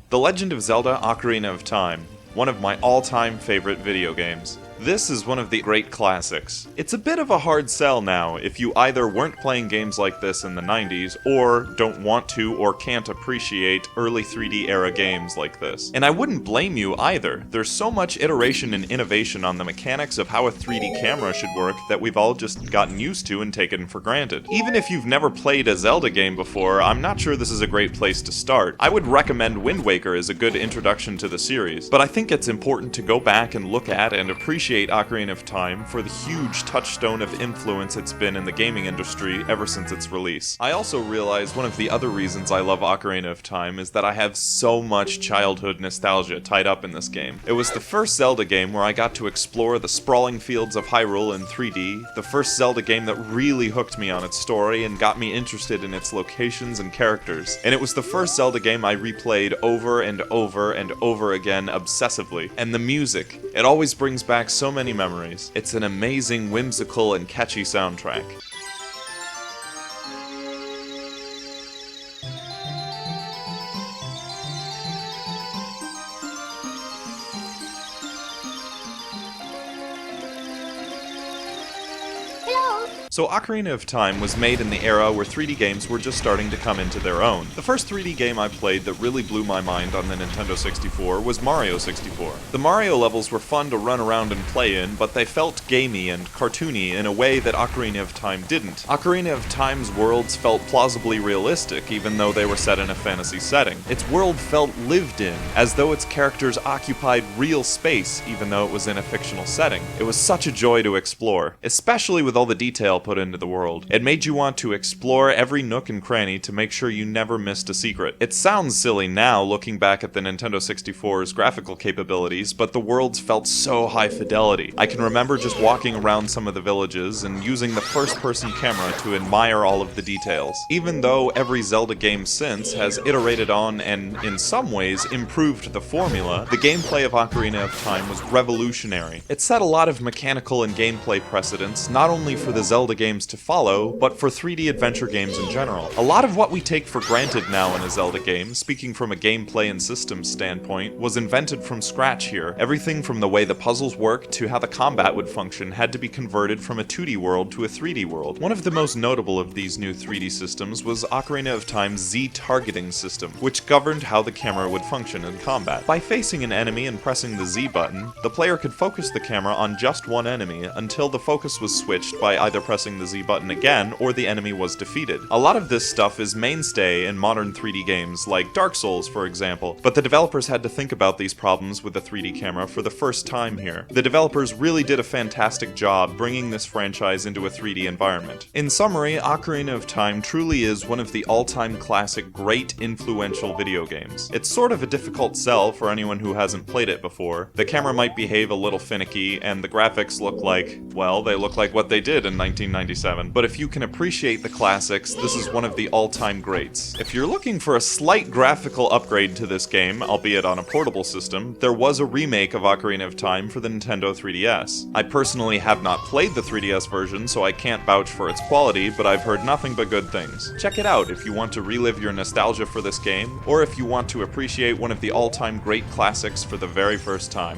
The Legend of Zelda: Ocarina of Time, one of my all-time favorite video games. This is one of the great classics. It's a bit of a hard sell now if you either weren't playing games like this in the 90s, or don't want to or can't appreciate early 3D era games like this. And I wouldn't blame you either. There's so much iteration and innovation on the mechanics of how a 3D camera should work that we've all just gotten used to and taken for granted. Even if you've never played a Zelda game before, I'm not sure this is a great place to start. I would recommend Wind Waker as a good introduction to the series, but I think it's important to go back and look at and appreciate Ocarina of Time for the huge touchstone of influence it's been in the gaming industry ever since its release. I also realized one of the other reasons I love Ocarina of Time is that I have so much childhood nostalgia tied up in this game. It was the first Zelda game where I got to explore the sprawling fields of Hyrule in 3D, the first Zelda game that really hooked me on its story and got me interested in its locations and characters, and it was the first Zelda game I replayed over and over and over again obsessively. And the music, it always brings back so many memories. It's an amazing, whimsical, and catchy soundtrack. So Ocarina of Time was made in the era where 3D games were just starting to come into their own. The first 3D game I played that really blew my mind on the Nintendo 64 was Mario 64. The Mario levels were fun to run around and play in, but they felt gamey and cartoony in a way that Ocarina of Time didn't. Ocarina of Time's worlds felt plausibly realistic, even though they were set in a fantasy setting. Its world felt lived in, as though its characters occupied real space, even though it was in a fictional setting. It was such a joy to explore, especially with all the detail put into the world. It made you want to explore every nook and cranny to make sure you never missed a secret. It sounds silly now looking back at the Nintendo 64's graphical capabilities, but the worlds felt so high fidelity. I can remember just walking around some of the villages and using the first-person camera to admire all of the details. Even though every Zelda game since has iterated on and, in some ways, improved the formula, the gameplay of Ocarina of Time was revolutionary. It set a lot of mechanical and gameplay precedents, not only for the Zelda games to follow, but for 3D adventure games in general. A lot of what we take for granted now in a Zelda game, speaking from a gameplay and systems standpoint, was invented from scratch here. Everything from the way the puzzles worked to how the combat would function had to be converted from a 2D world to a 3D world. One of the most notable of these new 3D systems was Ocarina of Time's Z-targeting system, which governed how the camera would function in combat. By facing an enemy and pressing the Z button, the player could focus the camera on just one enemy until the focus was switched by either pressing the Z button again or the enemy was defeated. A lot of this stuff is mainstay in modern 3D games, like Dark Souls for example, but the developers had to think about these problems with a 3D camera for the first time here. The developers really did a fantastic job bringing this franchise into a 3D environment. In summary, Ocarina of Time truly is one of the all-time classic, great, influential video games. It's sort of a difficult sell for anyone who hasn't played it before. The camera might behave a little finicky, and the graphics look like, well, they look like what they did in 1997, but if you can appreciate the classics, this is one of the all-time greats. If you're looking for a slight graphical upgrade to this game, albeit on a portable system, there was a remake of Ocarina of Time for the Nintendo 3DS. I personally have not played the 3DS version, so I can't vouch for its quality, but I've heard nothing but good things. Check it out if you want to relive your nostalgia for this game, or if you want to appreciate one of the all-time great classics for the very first time.